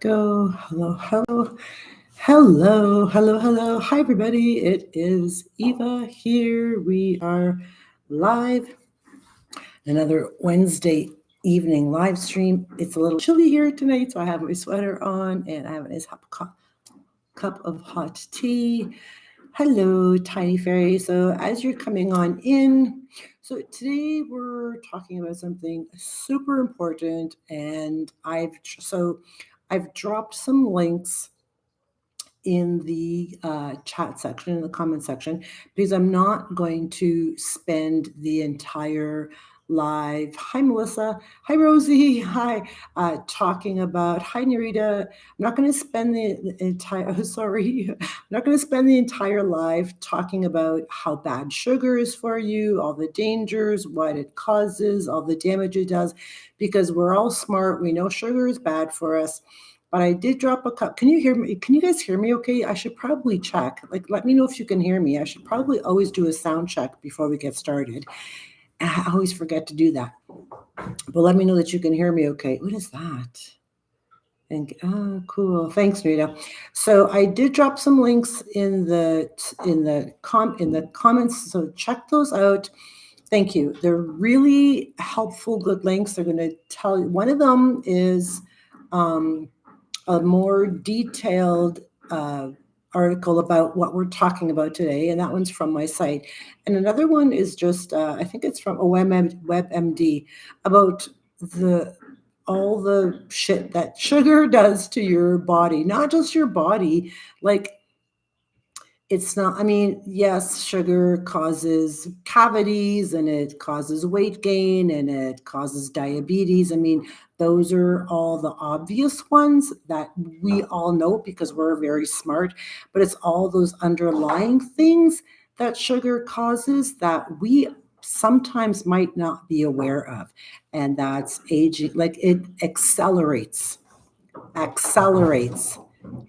Go. Hello, hello, hello, hello, hello. Hi, everybody. It is Eva here. We are live. Another Wednesday evening live stream. It's a little chilly here tonight, so I have my sweater on and I have a nice cup of hot tea. Hello, Tiny Fairy. So, as you're coming on in, so today we're talking about something super important, and I've dropped some links in the chat section, in the comment section, because I'm not going to spend the entire live. Hi, Melissa. Hi, Rosie. Hi. Talking about, hi, Narita. I'm not going to spend the entire, oh, sorry, I'm not going to spend the entire live talking about how bad sugar is for you, all the dangers, what it causes, all the damage it does, because we're all smart. We know sugar is bad for us. But I did drop a cup. Can you hear me? Can you guys hear me okay? I should probably check. Like, let me know if you can hear me. I should probably always do a sound check before we get started. I always forget to do that. But let me know that you can hear me okay. What is that? And cool. Thanks, Rita. So I did drop some links in the comments. So check those out. Thank you. They're really helpful, good links. They're going to tell you. One of them is a more detailed article about what we're talking about today, and that one's from my site. And another one is just, I think it's from a WebMD, about all the shit that sugar does to your body, not just your body, like it's not, I mean, yes, sugar causes cavities and it causes weight gain and it causes diabetes. I mean, those are all the obvious ones that we all know because we're very smart, but it's all those underlying things that sugar causes that we sometimes might not be aware of. And that's aging, like it accelerates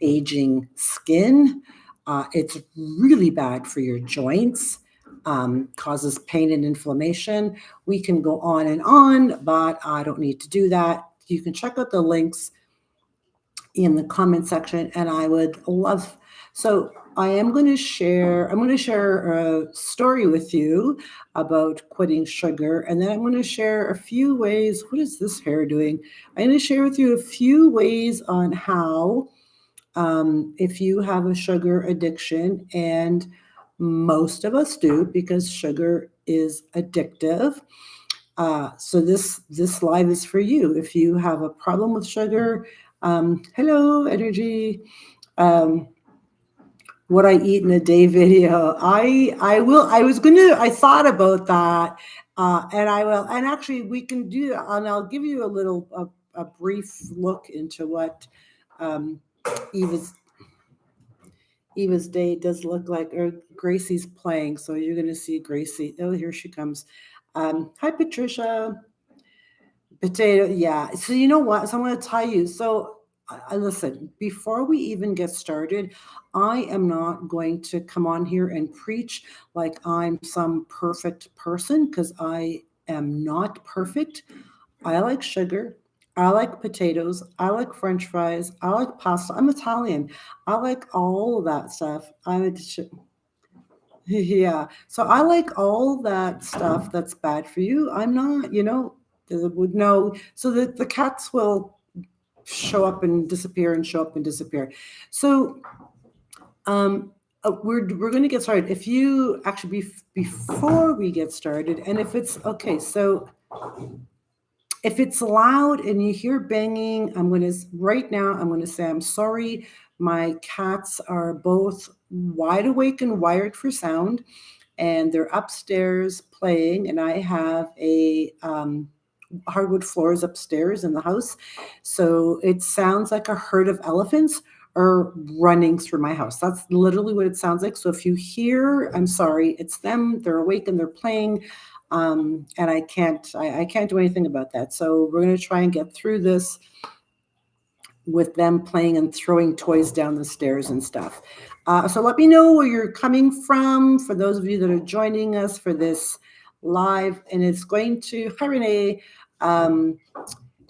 aging skin. It's really bad for your joints, causes pain and inflammation. We can go on, but I don't need to do that. You can check out the links in the comment section, and I would love. So I'm going to share a story with you about quitting sugar, and then I'm going to share a few ways. What is this hair doing? I'm going to share with you a few ways on how, if you have a sugar addiction, and most of us do because sugar is addictive. So this live is for you. If you have a problem with sugar, hello, energy. What I eat in a day video. I thought about that, and I will. And actually, we can do that, and I'll give you a brief look into what Eva's day does look like, or Gracie's playing. So you're going to see Gracie. Oh, here she comes. Hi, Patricia. Potato, yeah. So you know what? So I'm going to tell you. So I listen, before we even get started, I am not going to come on here and preach like I'm some perfect person because I am not perfect. I like sugar. I like potatoes. I like French fries. I like pasta. I'm Italian. I like all of that stuff. Yeah. So I like all that stuff that's bad for you. I'm not, would know. So the cats will show up and disappear and show up and disappear. So we're going to get started. If you actually before we get started, and if it's okay, so if it's loud and you hear banging, I'm going to say I'm sorry. My cats are both wide awake and wired for sound, and they're upstairs playing, and I have a hardwood floors upstairs in the house. So it sounds like a herd of elephants are running through my house. That's literally what it sounds like. So if you hear, I'm sorry, it's them. They're awake and they're playing. And I can't do anything about that. So we're going to try and get through this with them playing and throwing toys down the stairs and stuff. So let me know where you're coming from for those of you that are joining us for this live. And it's going to, hi Renee,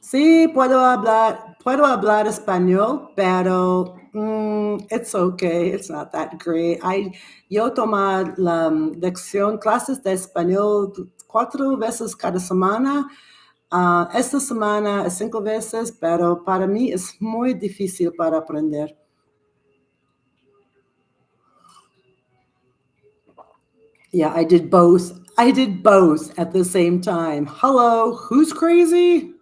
Sí, puedo hablar español, pero it's okay. It's not that great. Yo tomo clases de español 4 veces cada semana. Esta semana es 5 veces, pero para mí es muy difícil para aprender. Yeah, I did both. I did both at the same time. Hello, who's crazy?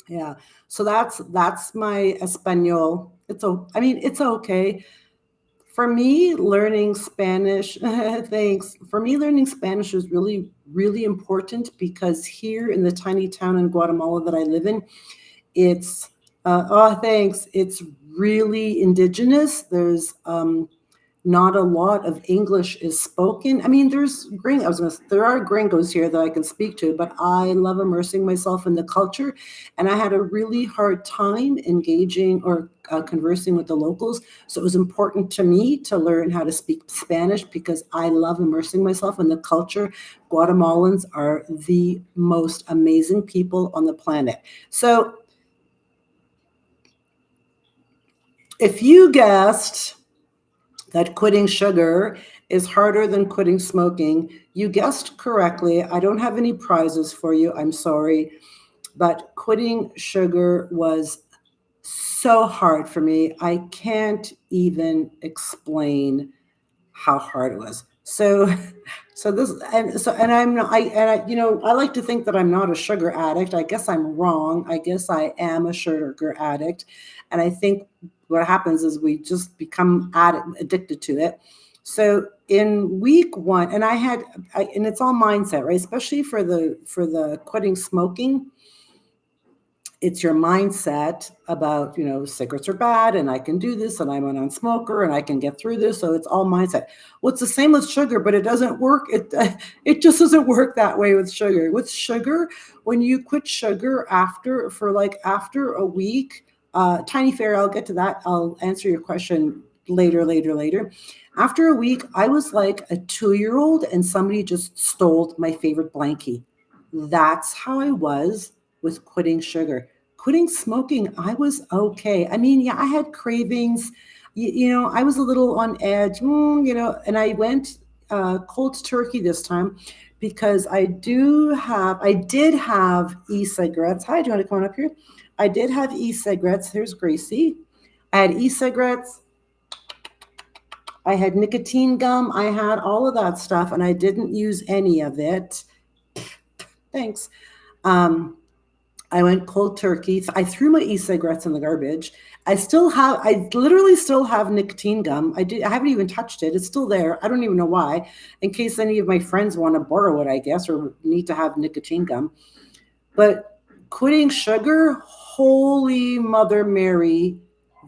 Yeah. So that's my Espanol. I mean, it's okay. For me, learning Spanish, thanks. For me, learning Spanish is really, really important because here in the tiny town in Guatemala that I live in, it's, oh, thanks. It's really indigenous. There's not a lot of English is spoken. I mean, there are gringos here that I can speak to, but I love immersing myself in the culture, and I had a really hard time engaging or conversing with the locals. So it was important to me to learn how to speak Spanish because I love immersing myself in the culture. Guatemalans are the most amazing people on the planet. So if you guessed that quitting sugar is harder than quitting smoking, you guessed correctly. I don't have any prizes for you. I'm sorry. But quitting sugar was so hard for me. I can't even explain how hard it was. And I'm not, I like to think that I'm not a sugar addict. I guess I'm wrong. I guess I am a sugar addict. And I think what happens is we just become addicted to it. So in week one, and it's all mindset, right? Especially for the quitting smoking, it's your mindset about, cigarettes are bad and I can do this and I'm a non-smoker and I can get through this. So it's all mindset. Well, it's the same with sugar, but it doesn't work. It just doesn't work that way with sugar. With sugar, when you quit sugar after a week, Tiny Fair, I'll get to that. I'll answer your question later. After a week, I was like a 2-year-old and somebody just stole my favorite blankie. That's how I was with quitting sugar. Quitting smoking, I was okay. I mean, yeah, I had cravings. I was a little on edge, and I went cold turkey this time because I did have e-cigarettes. Hi, do you want to come on up here? I did have e-cigarettes. Here's Gracie. I had e-cigarettes. I had nicotine gum. I had all of that stuff, and I didn't use any of it. Thanks. Um, I went cold turkey. I threw my e-cigarettes in the garbage. I literally still have nicotine gum. I haven't even touched it. It's still there. I don't even know why. In case any of my friends want to borrow it, I guess, or need to have nicotine gum. But quitting sugar, holy Mother Mary,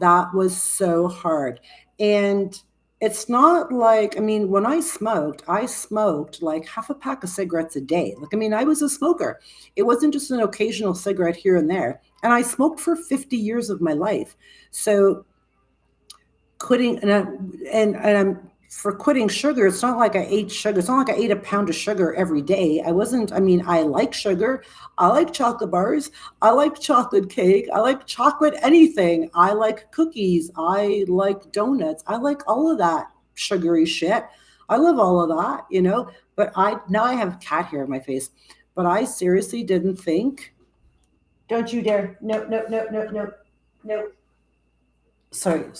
that was so hard. And it's not like, I mean, when I smoked like half a pack of cigarettes a day. Like, I mean, I was a smoker. It wasn't just an occasional cigarette here and there. And I smoked for 50 years of my life. So quitting and I'm for quitting sugar, it's not like I ate sugar. It's not like I ate a pound of sugar every day. I mean, I like sugar. I like chocolate bars. I like chocolate cake. I like chocolate anything. I like cookies. I like donuts. I like all of that sugary shit. I love all of that. But now I have cat hair in my face. But I seriously didn't think. Don't you dare. No, no, no, no, no, no. Sorry,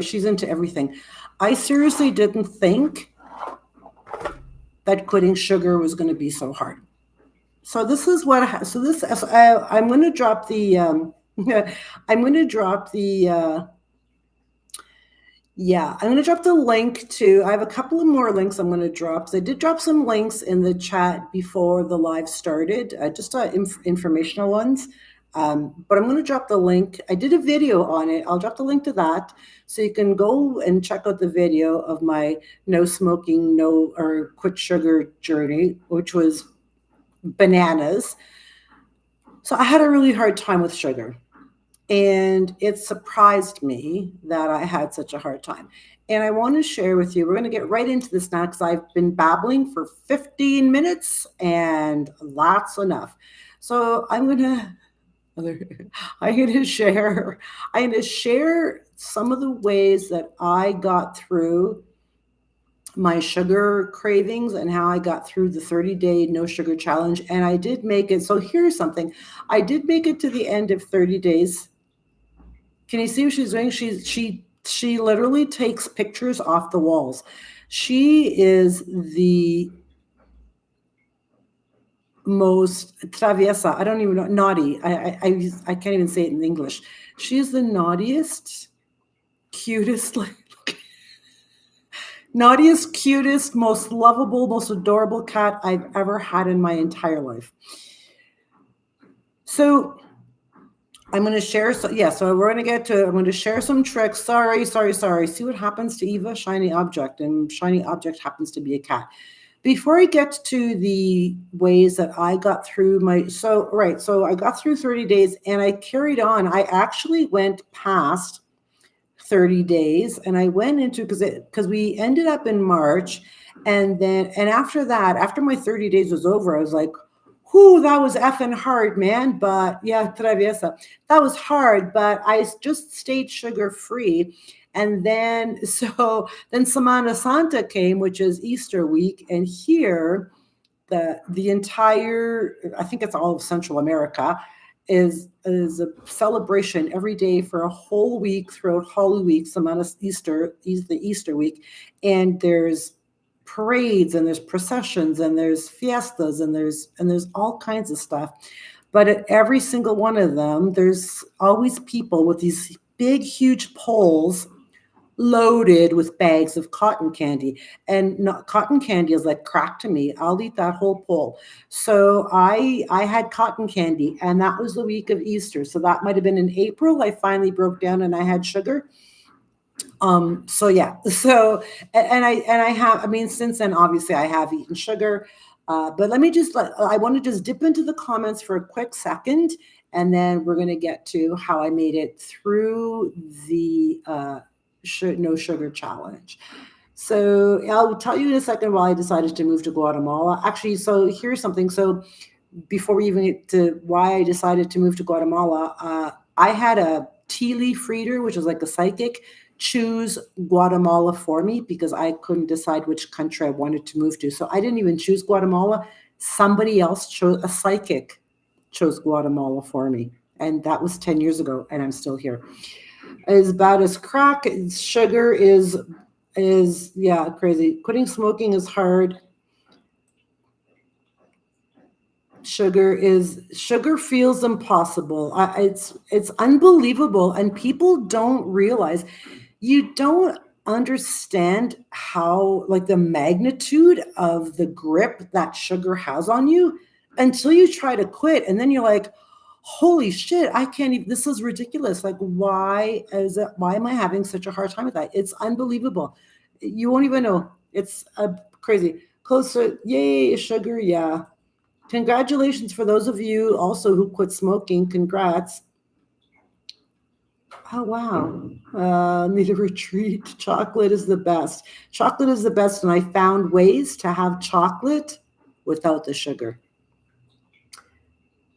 she's into everything. I seriously didn't think that quitting sugar was going to be so hard. So this is what. So this. I'm going to drop the. I'm going to drop the. Yeah, I'm going to drop the link to. I have a couple of more links I'm going to drop. So I did drop some links in the chat before the live started, just informational ones. But I'm going to drop the link. I did a video on it. I'll drop the link to that so you can go and check out the video of my no smoking, no or quit sugar journey, which was bananas. So I had a really hard time with sugar. And it surprised me that I had such a hard time. And I want to share with you, we're going to get right into this now because I've been babbling for 15 minutes and that's enough. So I'm going to share some of the ways that I got through my sugar cravings and how I got through the 30-day no sugar challenge. And I did make it. So here's something. I did make it to the end of 30 days. Can you see what she's doing? She literally takes pictures off the walls. She is the most traviesa. I don't even know, naughty. I can't even say it in English. She is the naughtiest, cutest, like naughtiest, cutest, most lovable, most adorable cat I've ever had in my entire life. So I'm going to share. So we're going to get to. I'm going to share some tricks. Sorry. See what happens to Eva, shiny object, and shiny object happens to be a cat. Before I get to the ways that I got through so I got through 30 days and I carried on. I actually went past 30 days and I went into because we ended up in March, and after that, after my 30 days was over, I was like, whoo, that was effing hard, man. But yeah, traviesa, that was hard, but I just stayed sugar free. And then Semana Santa came, which is Easter week, and here the entire, I think it's all of Central America, is a celebration every day for a whole week throughout Holy Week, Semana Easter, the Easter week, and there's parades and there's processions and there's fiestas and there's all kinds of stuff. But at every single one of them, there's always people with these big, huge poles loaded with bags of cotton candy. And cotton candy is like crack to me. I'll eat that whole pole. So I had cotton candy, and that was the week of Easter. So that might have been in April. I finally broke down and I had sugar. So yeah. So I have, I mean, since then, obviously I have eaten sugar. But I want to just dip into the comments for a quick second, and then we're going to get to how I made it through the no sugar challenge. So I'll tell you in a second why I decided to move to Guatemala. Actually, so here's something. So before we even get to why I decided to move to Guatemala, I had a tea leaf reader, which is like a psychic, choose Guatemala for me because I couldn't decide which country I wanted to move to. So I didn't even choose Guatemala. Somebody else chose, a psychic chose Guatemala for me. And that was 10 years ago, and I'm still here. As bad as crack, sugar is yeah, crazy. Quitting smoking is hard. Sugar feels impossible. It's unbelievable, and people don't realize, you don't understand how, like, the magnitude of the grip that sugar has on you until you try to quit, and then you're like, holy shit, I can't even, this is ridiculous. Like, why am I having such a hard time with that? It's unbelievable. You won't even know. It's crazy. Closer, yay, sugar, yeah. Congratulations for those of you also who quit smoking. Congrats. Oh, wow. Need a retreat. Chocolate is the best. Chocolate is the best. And I found ways to have chocolate without the sugar.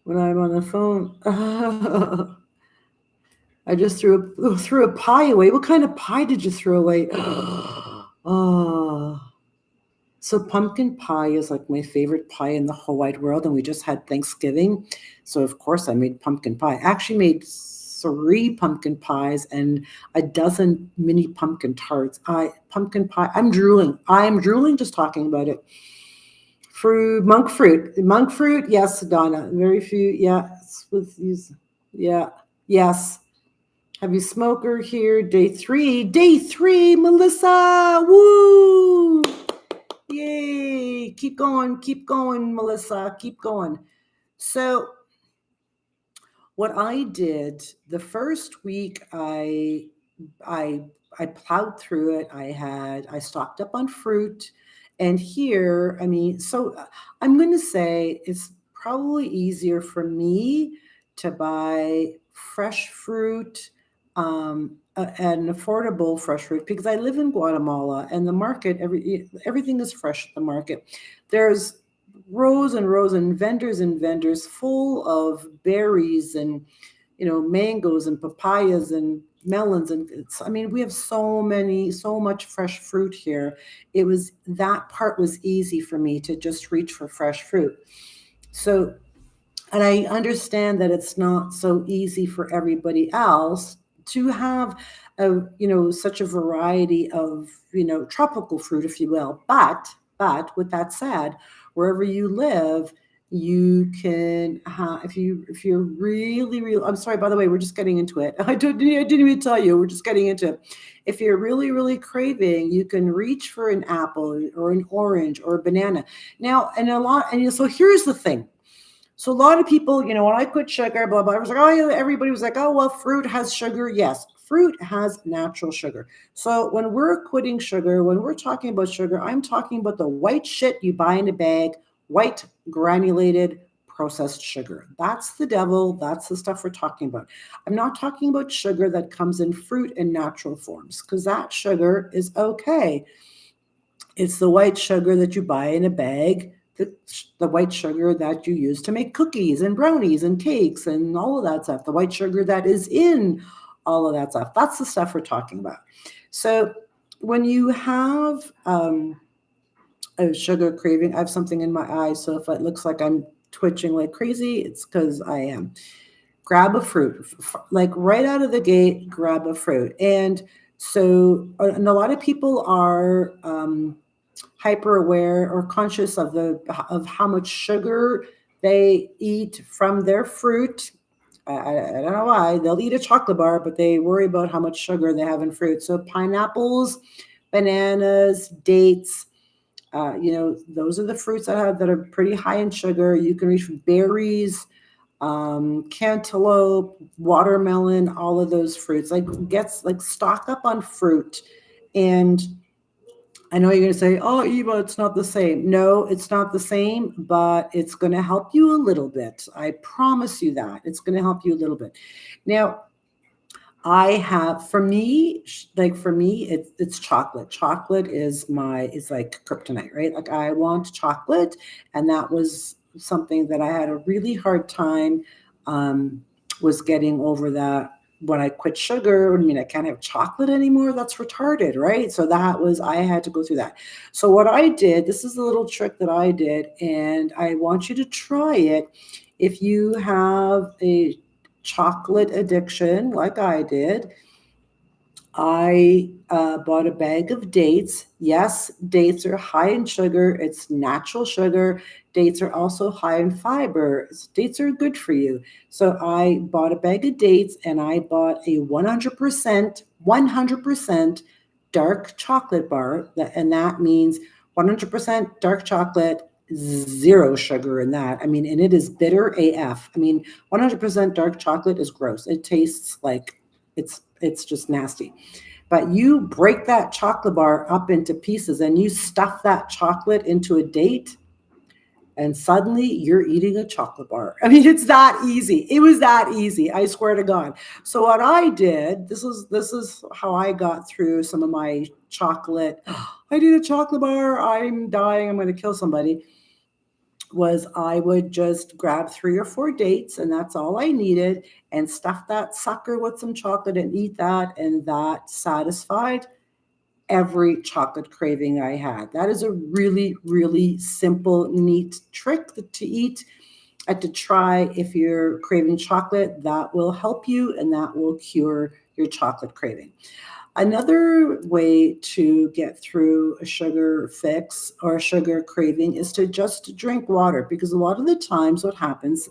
When I'm on the phone, I just threw a pie away. What kind of pie did you throw away? Oh. So pumpkin pie is like my favorite pie in the whole wide world, and we just had Thanksgiving. So of course I made pumpkin pie. I actually made 3 pumpkin pies and a dozen mini pumpkin tarts. Pumpkin pie. I'm drooling just talking about it. Monk fruit. Yes, Donna. Very few. Yeah, with these. Yeah. Yes. Heavy smoker here. Day 3, Melissa. Woo! Yay! Keep going, Melissa. Keep going. So, what I did the first week, I plowed through it. I stocked up on fruit, and here, I mean, so I'm going to say it's probably easier for me to buy fresh fruit, an affordable fresh fruit, because I live in Guatemala and the market, everything is fresh at the market. There's rows and rows and vendors full of berries and, mangoes and papayas and melons. And I mean, we have so much fresh fruit here. That part was easy for me to just reach for fresh fruit. So, and I understand that it's not so easy for everybody else to have such a variety of tropical fruit, if you will. But with that said, wherever you live, you can if you're really, I'm sorry, by the way, we're just getting into it. I didn't even tell you, we're just getting into it. If you're really craving, you can reach for an apple or an orange or a banana. Now, so here's the thing. So a lot of people, when I quit sugar, blah, blah, I was like, oh, yeah, everybody was like, oh, well, fruit has sugar. Yes, fruit has natural sugar. So when we're quitting sugar, when we're talking about sugar, I'm talking about the white shit you buy in a bag, white granulated processed sugar. That's the devil. That's the stuff we're talking about. I'm not talking about sugar that comes in fruit in natural forms, because that sugar is okay. It's the white sugar that you buy in a bag, the white sugar that you use to make cookies and brownies and cakes and all of that stuff, the white sugar that is in all of that stuff. That's the stuff we're talking about. So when you have a sugar craving, I have something in my eye, so if it looks like I'm twitching like crazy, it's because I am. Grab a fruit, like right out of the gate, grab a fruit. And a lot of people are hyper aware or conscious of how much sugar they eat from their fruit. I don't know why they'll eat a chocolate bar, but they worry about how much sugar they have in fruit. So pineapples, bananas, dates, those are the fruits that are pretty high in sugar. You can reach berries, cantaloupe, watermelon, all of those fruits. Like stock up on fruit. And I know you're going to say, oh, Eva, it's not the same. No, it's not the same, but it's going to help you a little bit. I promise you that. It's going to help you a little bit. Now, for me, it's chocolate. Chocolate is like kryptonite, right? Like I want chocolate. And that was something that I had a really hard time was getting over that. When I quit sugar, I mean, I can't have chocolate anymore. That's retarded, right? So I had to go through that. So what I did, this is a little trick that I did, and I want you to try it. If you have a chocolate addiction like I did, I bought a bag of dates. Yes, dates are high in sugar. It's natural sugar. Dates are also high in fiber. Dates are good for you. So I bought a bag of dates and I bought a 100% dark chocolate bar. And that means 100% dark chocolate, zero sugar in that. I mean, and it is bitter AF. I mean, 100% dark chocolate is gross. It tastes like it's just nasty. But you break that chocolate bar up into pieces and you stuff that chocolate into a date, and suddenly you're eating a chocolate bar. I mean, it's that easy. It was that easy, I swear to God. So what I did, this is how I got through some of my chocolate. I did a chocolate bar. I'm dying. I'm going to kill somebody. Was I would just grab 3 or 4 dates, and that's all I needed, and stuff that sucker with some chocolate and eat that, and that satisfied every chocolate craving I had. That is a really simple, neat trick to eat and to try if you're craving chocolate. That will help you, and that will cure your chocolate craving. Another way to get through a sugar fix or a sugar craving is to just drink water, because a lot of the times what happens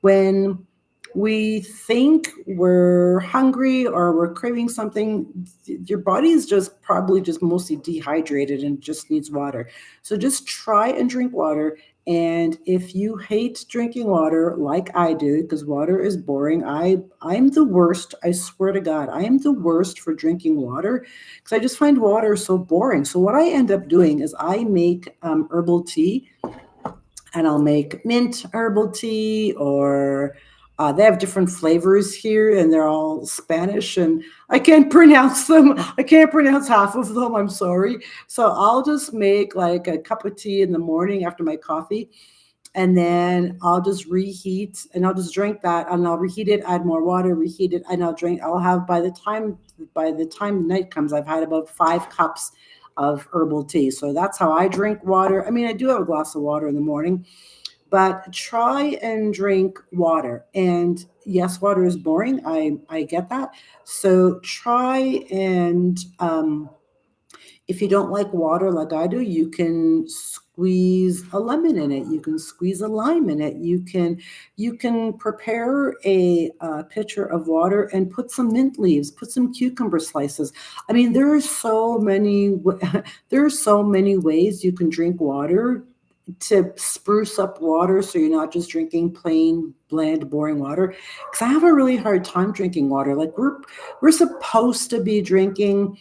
when we think we're hungry or we're craving something, your body is just probably just mostly dehydrated and just needs water. So just try and drink water. And if you hate drinking water like I do, because water is boring, I'm the worst. I swear to God, I am the worst for drinking water because I just find water so boring. So what I end up doing is I make herbal tea, and I'll make mint herbal tea, or they have different flavors here, and they're all Spanish, and I can't pronounce them. I can't pronounce half of them. I'm sorry. So I'll just make like a cup of tea in the morning after my coffee, and then I'll just reheat, and I'll just drink that, and I'll reheat it, add more water, reheat it, and I'll drink. I'll have by the time night comes, I've had about 5 cups of herbal tea. So that's how I drink water. I mean, I do have a glass of water in the morning, but try and drink water. And yes, water is boring. I get that. So try and if you don't like water like I do, you can squeeze a lemon in it. You can squeeze a lime in it. You can prepare a pitcher of water and put some mint leaves, put some cucumber slices. I mean, there are so many there are so many ways you can drink water to spruce up water so you're not just drinking plain bland boring water, because I have a really hard time drinking water. Like we're supposed to be drinking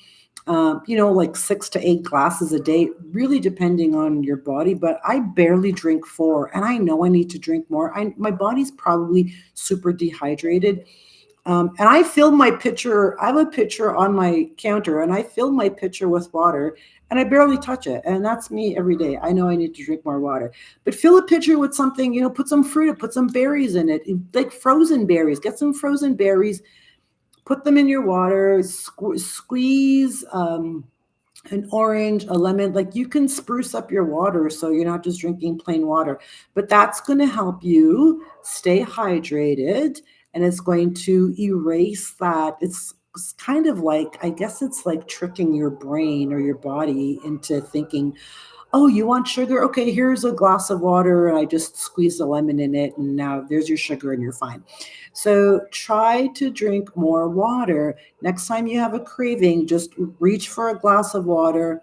like 6 to 8 glasses a day, really depending on your body. But I barely drink four, and I know I need to drink more. My body's probably super dehydrated. And I fill my pitcher. I have a pitcher on my counter, and I fill my pitcher with water, and I barely touch it. And that's me every day. I know I need to drink more water, but fill a pitcher with something. Put some fruit, put some berries in it, like frozen berries. Get some frozen berries, put them in your water, squeeze an orange, a lemon. Like, you can spruce up your water so you're not just drinking plain water. But that's going to help you stay hydrated, and it's going to erase that. It's kind of like, I guess it's like tricking your brain or your body into thinking, oh, you want sugar? Okay, here's a glass of water, and I just squeezed a lemon in it, and now there's your sugar, and you're fine. So try to drink more water. Next time you have a craving, just reach for a glass of water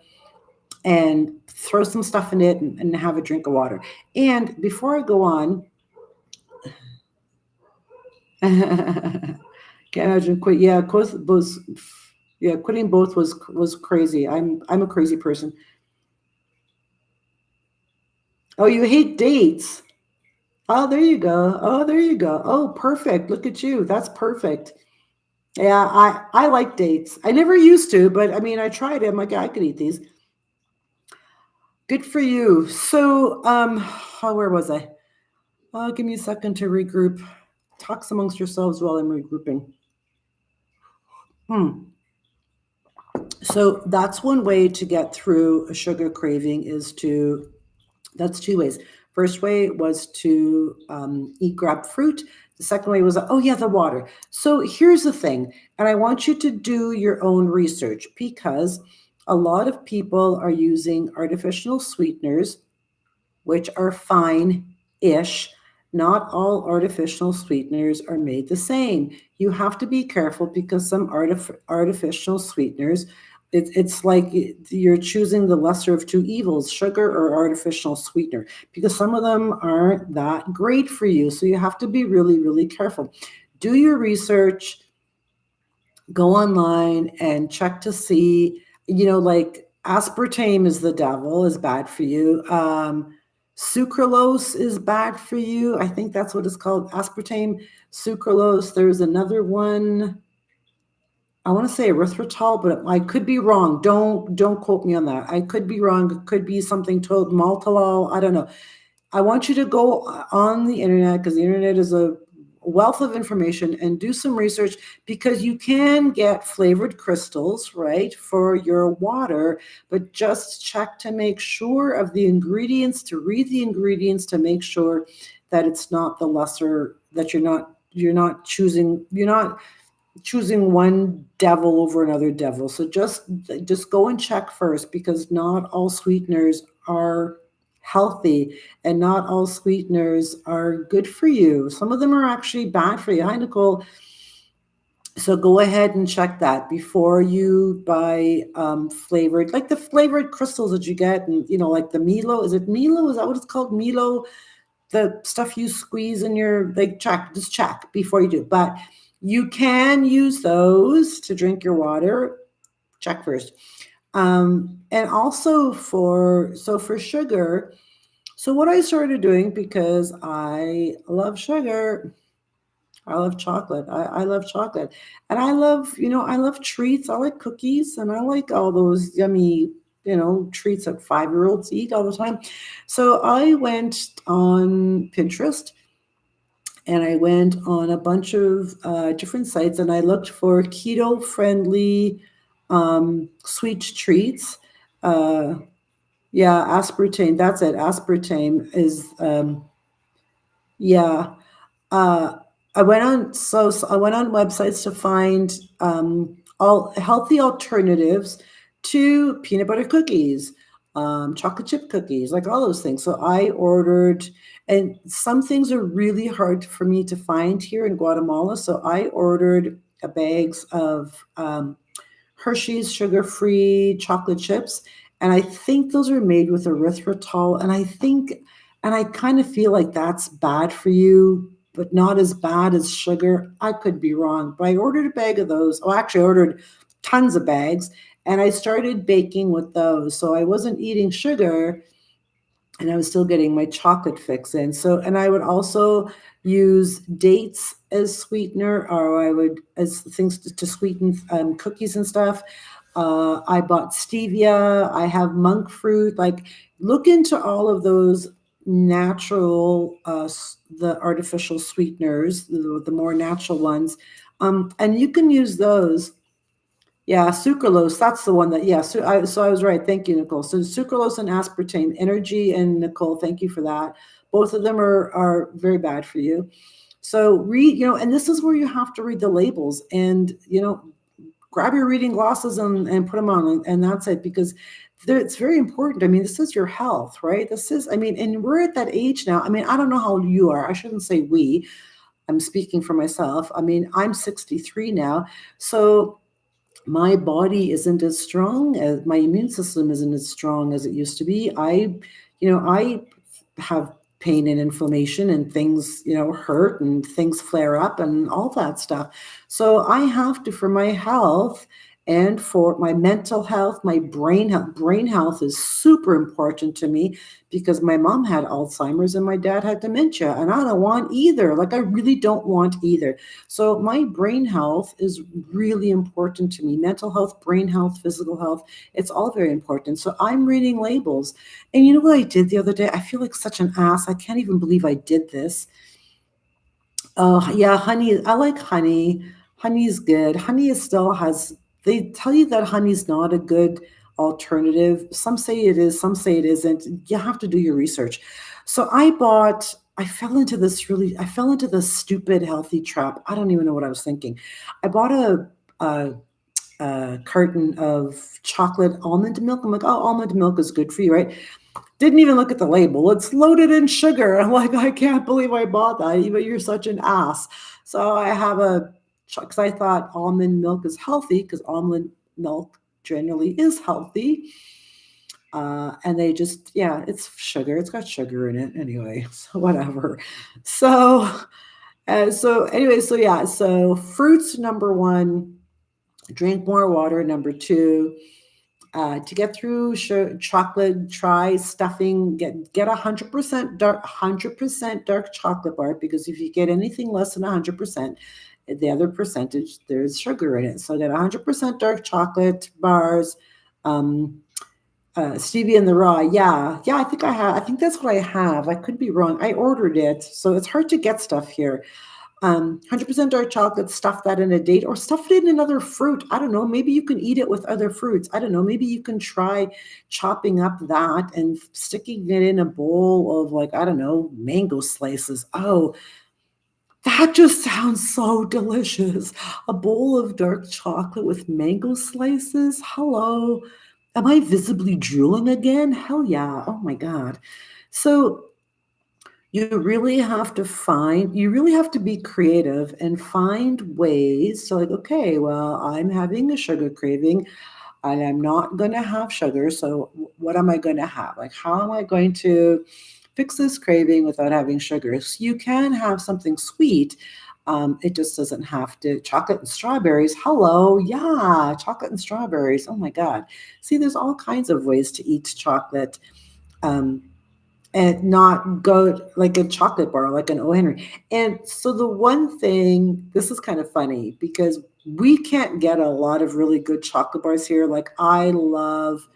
and throw some stuff in it, and have a drink of water. And before I go on, can't imagine quit. Yeah, quitting both was crazy. I'm a crazy person. Oh, you hate dates. Oh, there you go. Oh, there you go. Oh, perfect. Look at you. That's perfect. Yeah, I like dates. I never used to, but I mean, I tried it. I'm like, yeah, I could eat these. Good for you. So, where was I? Oh, give me a second to regroup. Talks amongst yourselves while I'm regrouping. So that's one way to get through a sugar craving, that's two ways. First way was to grab fruit. The second way was, oh yeah, the water. So here's the thing, and I want you to do your own research, because a lot of people are using artificial sweeteners, which are fine-ish. Not all artificial sweeteners are made the same. You have to be careful, because some artificial sweeteners, it's like you're choosing the lesser of two evils, sugar or artificial sweetener, because some of them aren't that great for you. So you have to be really, really careful. Do your research, go online and check to see, like aspartame is the devil, is bad for you. Sucralose is bad for you. I think that's what it's called, aspartame, sucralose. There's another one. I want to say erythritol, but I could be wrong. Don't quote me on that. I could be wrong. It could be something told maltolol. I don't know. I want you to go on the internet, because the internet is a wealth of information, and do some research, because you can get flavored crystals, right, for your water, but just check to make sure of the ingredients, to read the ingredients, to make sure that it's not the lesser, that you're not choosing one devil over another devil. So just go and check first, because not all sweeteners are healthy, and not all sweeteners are good for you. Some of them are actually bad for you. Hi, Nicole. So go ahead and check that before you buy flavored, like the flavored crystals that you get, and like the Milo. Is it Milo? Is that what it's called? Milo, the stuff you squeeze in your, like, just check before you do. But you can use those to drink your water. Check first. And also for sugar. So what I started doing, because I love sugar, I love chocolate. I love chocolate. And I love treats. I like cookies, and I like all those yummy, treats that 5-year-olds eat all the time. So I went on Pinterest, and I went on a bunch of different sites, and I looked for keto-friendly sweet treats. Yeah, aspartame. That's it. Aspartame is Yeah. Uh, I went on websites to find all healthy alternatives to peanut butter cookies, chocolate chip cookies, like all those things. So I ordered, and some things are really hard for me to find here in Guatemala. So I ordered bags of Hershey's sugar-free chocolate chips, and I think those are made with erythritol, and I kind of feel like that's bad for you, but not as bad as sugar. I could be wrong, but I ordered a bag of those. Oh, actually, I ordered tons of bags, and I started baking with those. So I wasn't eating sugar, and I was still getting my chocolate fix in. So, and I would also use dates as sweetener, or I would as things to sweeten cookies and stuff. I bought stevia. I have monk fruit. Like, look into all of those natural, the artificial sweeteners, the more natural ones, and you can use those. Yeah, sucralose. That's the one that. Yeah. So I was right. Thank you, Nicole. So sucralose and aspartame, energy, and Nicole. Thank you for that. Both of them are very bad for you. So read, and this is where you have to read the labels, and grab your reading glasses and put them on, and that's it, because it's very important. I mean, this is your health, right? This is, I mean, and we're at that age now. I mean, I don't know how old you are. I shouldn't say we. I'm speaking for myself. I mean, I'm 63 now, so my body isn't as strong, as my immune system isn't as strong as it used to be. I have pain and inflammation, and things, hurt, and things flare up and all that stuff. So I have to, for my health and for my mental health, my brain health is super important to me, because my mom had Alzheimer's and my dad had dementia, and I don't want either. Like, I really don't want either. So my brain health is really important to me. Mental health, brain health, physical health, it's all very important. So I'm reading labels. And you know what I did the other day? I feel like such an ass. I can't even believe I did this. Oh, yeah, honey. I like honey. Honey's good. Honey is still has, they tell you that honey's not a good alternative. Some say it is, some say it isn't. You have to do your research. So I fell into this stupid healthy trap. I don't even know what I was thinking. I bought a, a carton of chocolate almond milk. I'm like, oh, almond milk is good for you, right? Didn't even look at the label. It's loaded in sugar. I'm like, I can't believe I bought that. But you're such an ass. So I have because I thought almond milk is healthy, because almond milk generally is healthy. And they just, yeah, it's sugar. It's got sugar in it anyway. So whatever. So, anyway, so yeah, so fruits, number one, drink more water, number two, to get through chocolate, try stuffing. Get 100% dark chocolate bar, because if you get anything less than 100%, the other percentage, there's sugar in it. So get 100% dark chocolate bars. Um, stevia in the raw. Yeah, yeah. I think that's what I have. I could be wrong. I ordered it, so it's hard to get stuff here. 100% dark chocolate, stuff that in a date, or stuff it in another fruit. I don't know. Maybe you can eat it with other fruits. I don't know. Maybe you can try chopping up that and sticking it in a bowl of, like, I don't know, mango slices. Oh, that just sounds so delicious. A bowl of dark chocolate with mango slices. Hello. Am I visibly drooling again? Hell yeah. Oh my God. So, you really have to be creative and find ways to, like, okay, well, I'm having a sugar craving and I'm not going to have sugar. So what am I going to have? Like, how am I going to fix this craving without having sugar? So you can have something sweet. It just doesn't have to. Chocolate and strawberries. Hello. Yeah. Chocolate and strawberries. Oh my God. See, there's all kinds of ways to eat chocolate. Um, and not go like a chocolate bar, like an O. Henry. And so the one thing, this is kind of funny, because we can't get a lot of really good chocolate bars here. Like, I love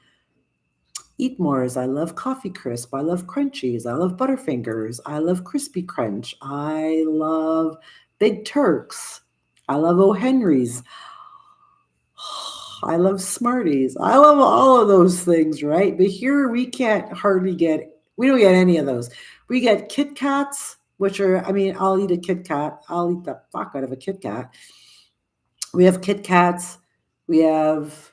Eatmores, I love Coffee Crisp, I love Crunchies, I love Butterfingers, I love Crispy Crunch, I love Big Turks, I love O. Henry's, I love Smarties. I love all of those things, right? But here we can't hardly get, we don't get any of those. We get Kit Kats, which are, I mean, I'll eat a Kit Kat. I'll eat the fuck out of a Kit Kat. We have Kit Kats. We have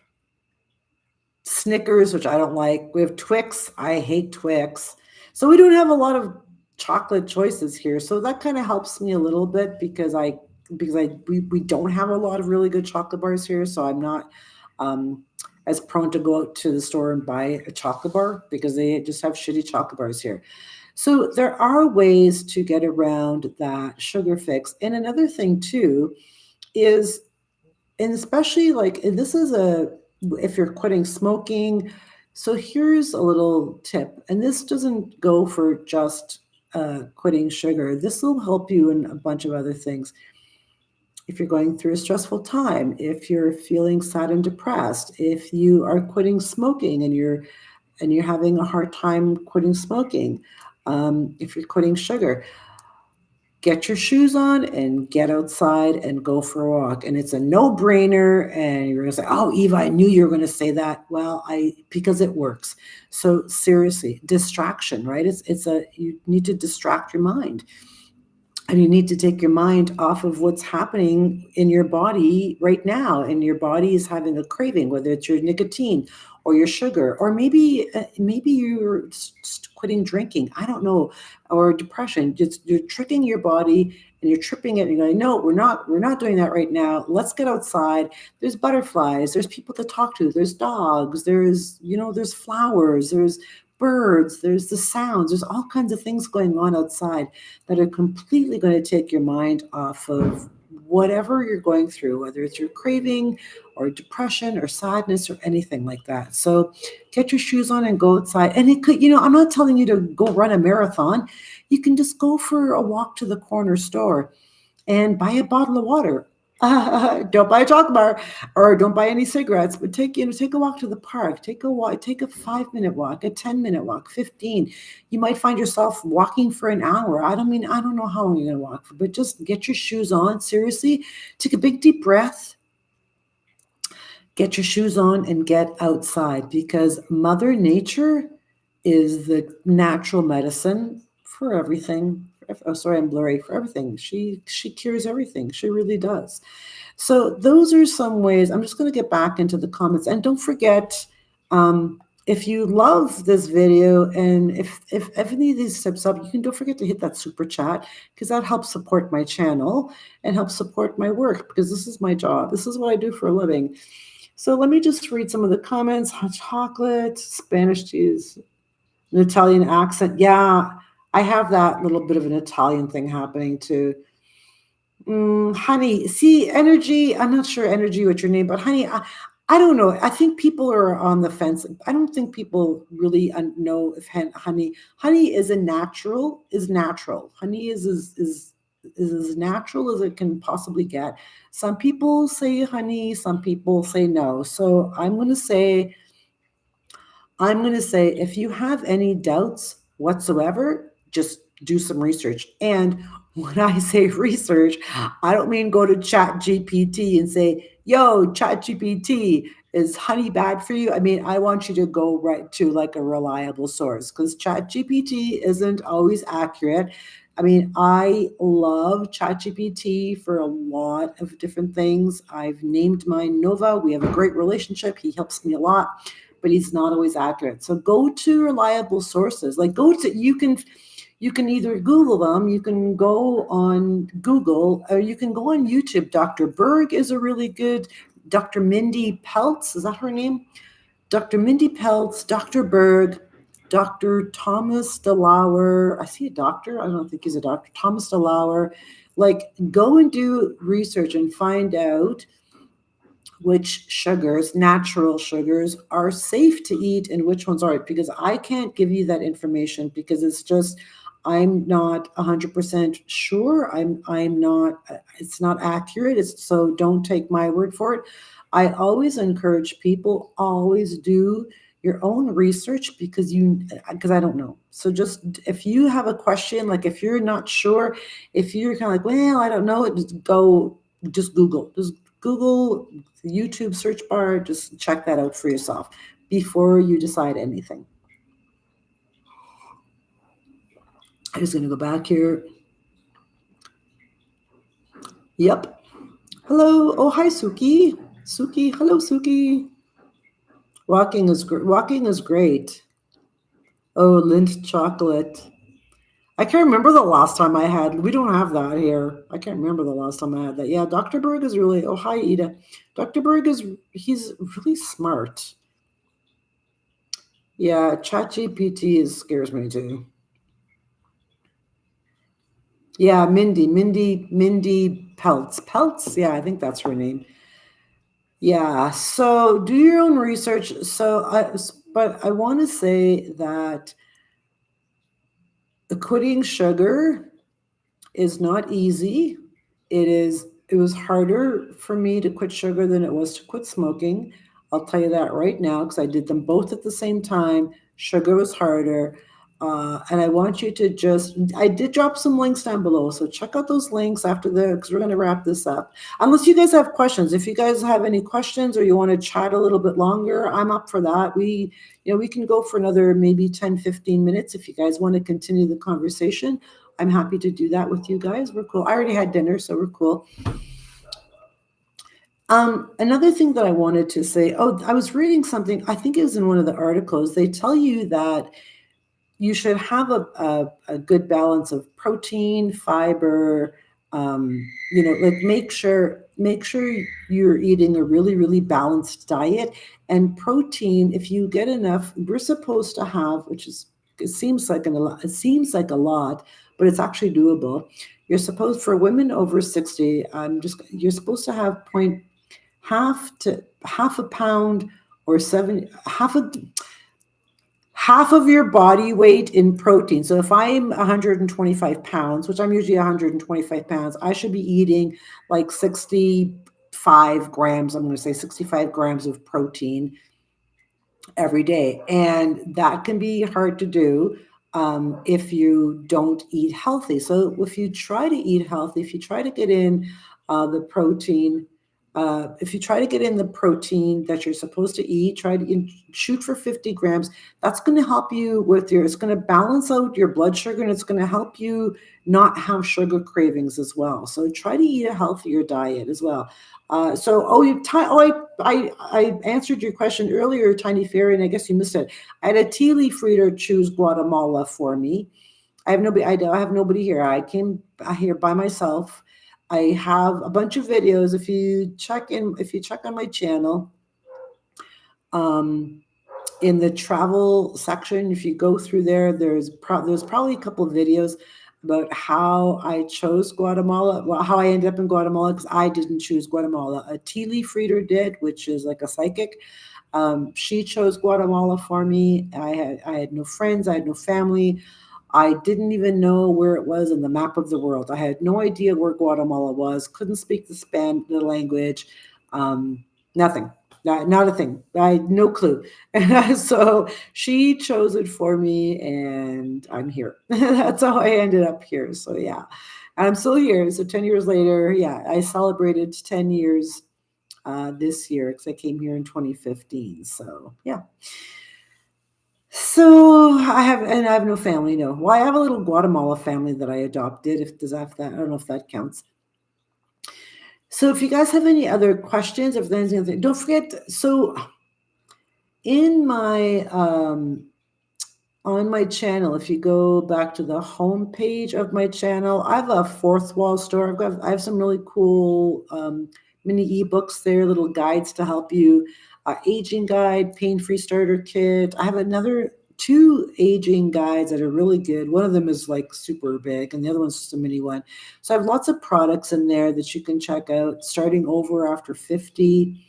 Snickers, which I don't like. We have Twix. I hate Twix. So we don't have a lot of chocolate choices here. So that kind of helps me a little bit because we don't have a lot of really good chocolate bars here. So I'm not um, as prone to go out to the store and buy a chocolate bar because they just have shitty chocolate bars here. So there are ways to get around that sugar fix. And another thing too is, and especially like, and this is a, if you're quitting smoking, so here's a little tip, and this doesn't go for just quitting sugar. This will help you in a bunch of other things. If you're going through a stressful time, if you're feeling sad and depressed, if you are quitting smoking and you're having a hard time quitting smoking, if you're quitting sugar, get your shoes on and get outside and go for a walk. And it's a no-brainer. And you're gonna say, "Oh, Eva, I knew you were gonna say that." Well, I because it works. So seriously, distraction, right? It's a you need to distract your mind. And you need to take your mind off of what's happening in your body right now. And your body is having a craving, whether it's your nicotine or your sugar, or maybe you're quitting drinking. I don't know, or depression. Just you're tricking your body and you're tripping it. And you're going, no, we're not doing that right now. Let's get outside. There's butterflies. There's people to talk to. There's dogs. There's flowers. There's birds. There's the sounds. There's all kinds of things going on outside that are completely going to take your mind off of whatever you're going through, whether it's your craving or depression or sadness or anything like that. So get your shoes on and go outside. And it could, I'm not telling you to go run a marathon. You can just go for a walk to the corner store and buy a bottle of water. Don't buy a chocolate bar or don't buy any cigarettes, but take a walk to the park. Take a walk, take a 5 minute walk, a 10 minute walk, 15. You might find yourself walking for an hour. I don't know how long you're gonna walk for, but just get your shoes on. Seriously, take a big deep breath, get your shoes on and get outside because Mother Nature is the natural medicine for everything. Oh, sorry, I'm blurry. For everything, she cures everything. She really does. So those are some ways. I'm just going to get back into the comments, and don't forget, if you love this video and if any of these steps up, you can don't forget to hit that super chat because that helps support my channel and helps support my work because this is my job. This is what I do for a living. So let me just read some of the comments. Hot chocolate, Spanish cheese, an Italian accent. Yeah, I have that little bit of an Italian thing happening too. Honey, see, energy. I'm not sure energy what your name, but honey, I don't know. I think people are on the fence. I don't think people really know if honey is natural. Honey is as natural as it can possibly get. Some people say honey, some people say no. So I'm going to say if you have any doubts whatsoever, just do some research. And when I say research, I don't mean go to Chat GPT and say, yo, Chat GPT, is honey bad for you? I mean, I want you to go right to like a reliable source because Chat GPT isn't always accurate. I mean, I love ChatGPT for a lot of different things. I've named mine Nova. We have a great relationship. He helps me a lot, but he's not always accurate. So go to reliable sources. Like you can either Google them, you can go on Google, or you can go on YouTube. Dr. Berg is a really good, Dr. Mindy Peltz, is that her name? Dr. Mindy Peltz, Dr. Berg, Dr. Thomas DeLauer. I see a doctor. I don't think he's a doctor. Thomas DeLauer. Like, go and do research and find out which sugars, natural sugars, are safe to eat and which ones aren't. Because I can't give you that information because it's just I'm not 100% sure. I'm not. It's not accurate. So don't take my word for it. I always encourage people always do your own research because I don't know. So just if you have a question, like if you're not sure, if you're kind of like, well, I don't know, just Google the YouTube search bar, just check that out for yourself before you decide anything. I'm just going to go back here. Yep. Hello. Oh, hi, Suki. Suki. Hello, Suki. Walking is great. Oh, Lindt chocolate. I can't remember the last time I had. We don't have that here. I can't remember the last time I had that. Yeah, Dr. Berg is really. Oh, hi, Ida. Dr. Berg is. He's really smart. Yeah, ChatGPT scares me too. Yeah, Mindy Peltz. Peltz? Yeah, I think that's her name. Yeah, so do your own research. But I want to say that quitting sugar is not easy. It was harder for me to quit sugar than it was to quit smoking. I'll tell you that right now because I did them both at the same time. Sugar was harder. And I want you to I did drop some links down below. So check out those links after because we're going to wrap this up. Unless you guys have questions. If you guys have any questions or you want to chat a little bit longer, I'm up for that. We can go for another maybe 10, 15 minutes if you guys want to continue the conversation. I'm happy to do that with you guys. We're cool. I already had dinner, so we're cool. Another thing that I wanted to say, oh, I was reading something, I think it was in one of the articles. They tell you that you should have a good balance of protein, fiber, like make sure you're eating a really, really balanced diet. And protein, if you get enough, we're supposed to have, it seems like a lot, but it's actually doable. You're supposed for women over 60, you're supposed to have point half a pound or seven half of your body weight in protein. So if I'm 125 pounds, which I'm usually 125 pounds, I should be eating like 65 grams. I'm going to say 65 grams of protein every day. And that can be hard to do if you don't eat healthy. So if you try to eat healthy, if you try to get in the protein, if you try to get in the protein that you're supposed to eat, shoot for 50 grams. That's going to help you it's going to balance out your blood sugar and it's going to help you not have sugar cravings as well. So try to eat a healthier diet as well. I answered your question earlier, Tiny Fairy, and I guess you missed it. I had a tea leaf reader choose Guatemala for me. I have nobody here. I came here by myself. I have a bunch of videos. If you check on my channel, in the travel section, if you go through there, there's probably a couple of videos about how I chose Guatemala, well, how I ended up in Guatemala, because I didn't choose Guatemala. A tea leaf reader did, which is like a psychic. She chose Guatemala for me. I had no friends. I had no family. I didn't even know where it was in the map of the world. I had no idea where Guatemala was. Couldn't speak the language. Nothing. Not a thing. I had no clue. So she chose it for me, and I'm here. That's how I ended up here. So yeah, I'm still here. So 10 years later, yeah, I celebrated 10 years this year because I came here in 2015. So yeah. So I have no family. No, well, I have a little Guatemala family that I adopted. If does that, I don't know if that counts. So if you guys have any other questions, if there's anything, don't forget. So in my on my channel, if you go back to the home page of my channel, I have a fourth wall store. I have some really cool mini ebooks there, little guides to help you. Aging guide, pain-free starter kit. I have another two aging guides that are really good. One of them is like super big, and the other one's just a mini one. So I have lots of products in there that you can check out. Starting over after 50.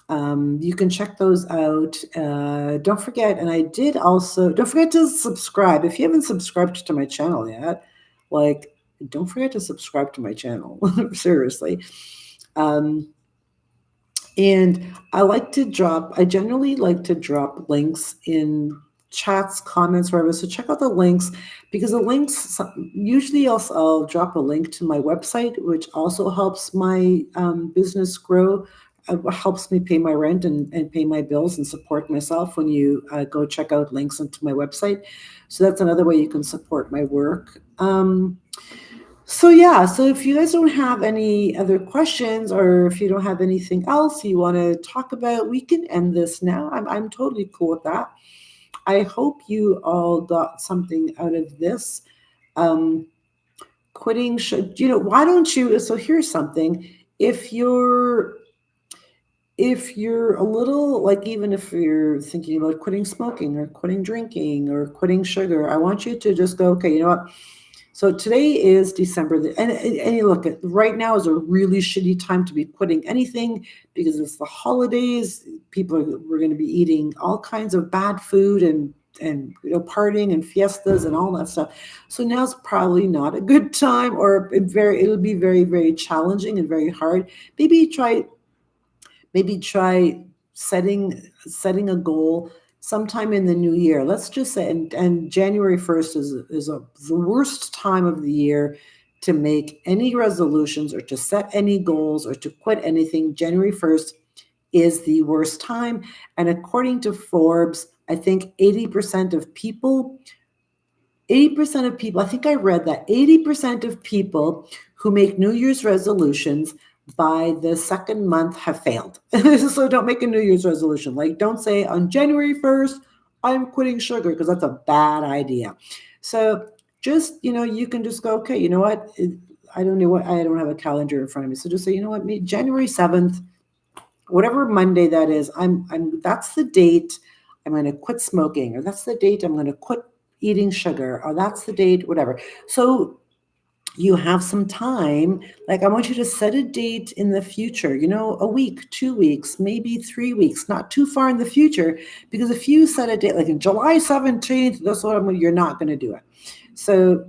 You can check those out. Don't forget, don't forget to subscribe. If you haven't subscribed to my channel yet, don't forget to subscribe to my channel. Seriously. And I generally like to drop links in chats, comments, wherever. So check out the links because the links, usually I'll drop a link to my website, which also helps my business grow. Helps me pay my rent and pay my bills and support myself when you go check out links into my website. So that's another way you can support my work. So yeah, so if you guys don't have any other questions, or if you don't have anything else you want to talk about, we can end this now. I'm totally cool with that. I hope you all got something out of this. Um, Quitting should, why don't you? So here's something. If you're if you're a little, like, even if you're thinking about quitting smoking or quitting drinking or quitting sugar, I want you to just go, okay, you know what? So today is December, and you look at right now is a really shitty time to be quitting anything because it's the holidays. We're going to be eating all kinds of bad food and partying and fiestas and all that stuff. So now's probably not a good time, or it'll be very, very challenging and very hard. Maybe try maybe try setting a goal sometime in the new year. Let's just say, and January 1st is the worst time of the year to make any resolutions or to set any goals or to quit anything. January 1st is the worst time. And according to Forbes, I think 80% of people, I think I read that 80% of people who make New Year's resolutions by the second month have failed. So don't make a New Year's resolution. Like, don't say on January 1st, I'm quitting sugar, because that's a bad idea. So just, you can just go, okay, you know what? I don't know what, I don't have a calendar in front of me. So just say, you know what, January 7th, whatever Monday that is, that's the date I'm going to quit smoking, or that's the date I'm going to quit eating sugar, or that's the date, whatever. So you have some time. Like, I want you to set a date in the future, a week, 2 weeks, maybe 3 weeks, not too far in the future, because if you set a date like in July 17th, that's what you're not going to do it. So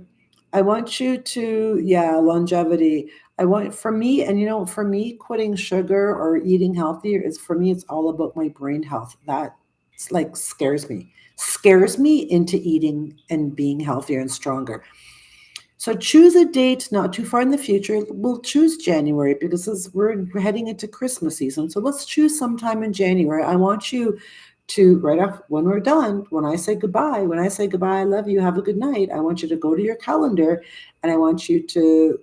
I want you to, yeah, longevity. I want, for me, and for me, quitting sugar or eating healthier is, for me, it's all about my brain health. That, it's like, scares me into eating and being healthier and stronger. So choose a date not too far in the future. We'll choose January because we're heading into Christmas season. So let's choose sometime in January. I want you to, right off when we're done, when I say goodbye, I love you, have a good night, I want you to go to your calendar, and I want you to,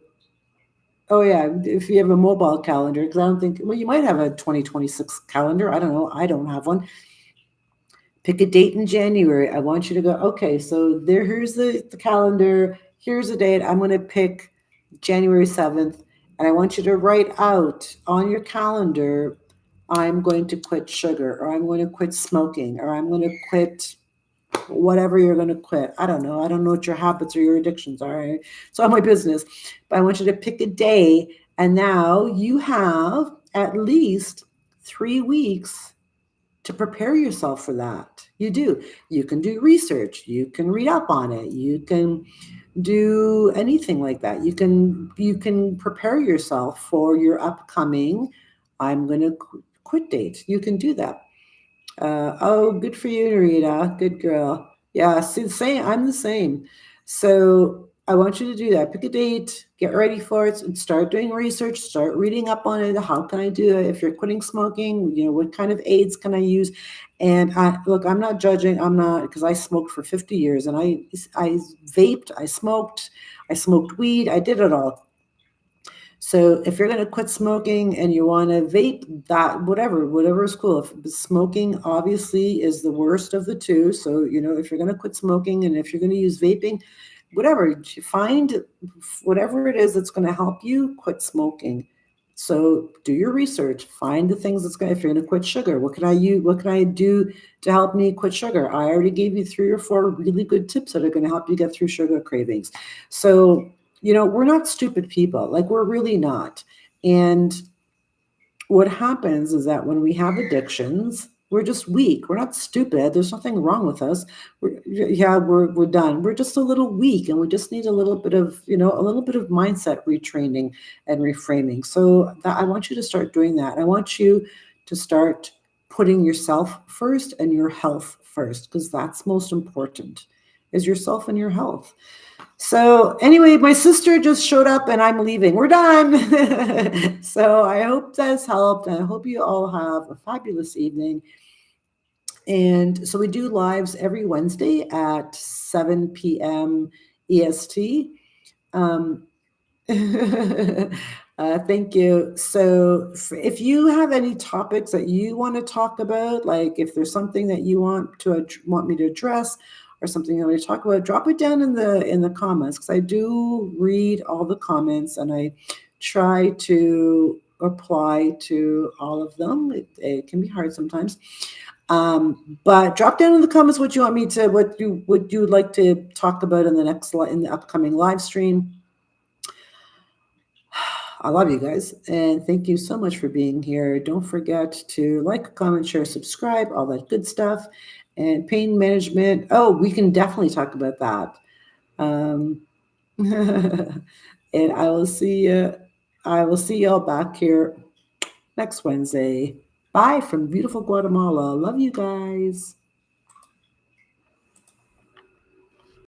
oh yeah, if you have a mobile calendar, because I don't think, well, you might have a 2026 calendar. I don't know. I don't have one. Pick a date in January. I want you to go, okay, so here's the calendar. Here's the date. I'm going to pick January 7th. And I want you to write out on your calendar, I'm going to quit sugar, or I'm going to quit smoking, or I'm going to quit whatever you're going to quit. I don't know. I don't know what your habits or your addictions are. It's all my business. But I want you to pick a day. And now you have at least 3 weeks to prepare yourself for that. You do. You can do research. You can read up on it. You can do anything like that. You can prepare yourself for your upcoming I'm going to quit date. You can do that. Oh, good for you, Narita. Good girl. Yeah, see, the same. I'm the same. So I want you to do that. Pick a date, get ready for it, and start doing research. Start reading up on it. How can I do it? If you're quitting smoking, what kind of aids can I use? And look, I'm not judging. I'm not, because I smoked for 50 years, and I vaped, I smoked weed, I did it all. So if you're going to quit smoking and you want to vape, that whatever is cool. If smoking obviously is the worst of the two. So, if you're going to quit smoking and if you're going to use vaping, whatever, find whatever it is that's going to help you quit smoking. So do your research, find the things that's going to, if you're going to quit sugar, what can I use? What can I do to help me quit sugar? I already gave you 3 or 4 really good tips that are going to help you get through sugar cravings. So, we're not stupid people. Like, we're really not. And what happens is that when we have addictions, we're just weak. We're not stupid. There's nothing wrong with us. We're done. We're just a little weak, and we just need a little bit of, mindset retraining and reframing. So I want you to start doing that. I want you to start putting yourself first and your health first, because that's most important, is yourself and your health. So anyway, my sister just showed up and I'm leaving. We're done. So I hope that's helped. I hope you all have a fabulous evening. And so we do lives every Wednesday at 7 p.m. EST. Thank you. So, if you have any topics that you want to talk about, like if there's something that you want me to address, or something you want me to talk about, drop it down in the comments, because I do read all the comments and I try to reply to all of them. It can be hard sometimes. But drop down in the comments what you want me to, what you would like to talk about in in the upcoming live stream. I love you guys, and thank you so much for being here. Don't forget to like, comment, share, subscribe, all that good stuff. And pain management. Oh, we can definitely talk about that. Um, and I will see you. I will see y'all back here next Wednesday. Bye from beautiful Guatemala. Love you guys.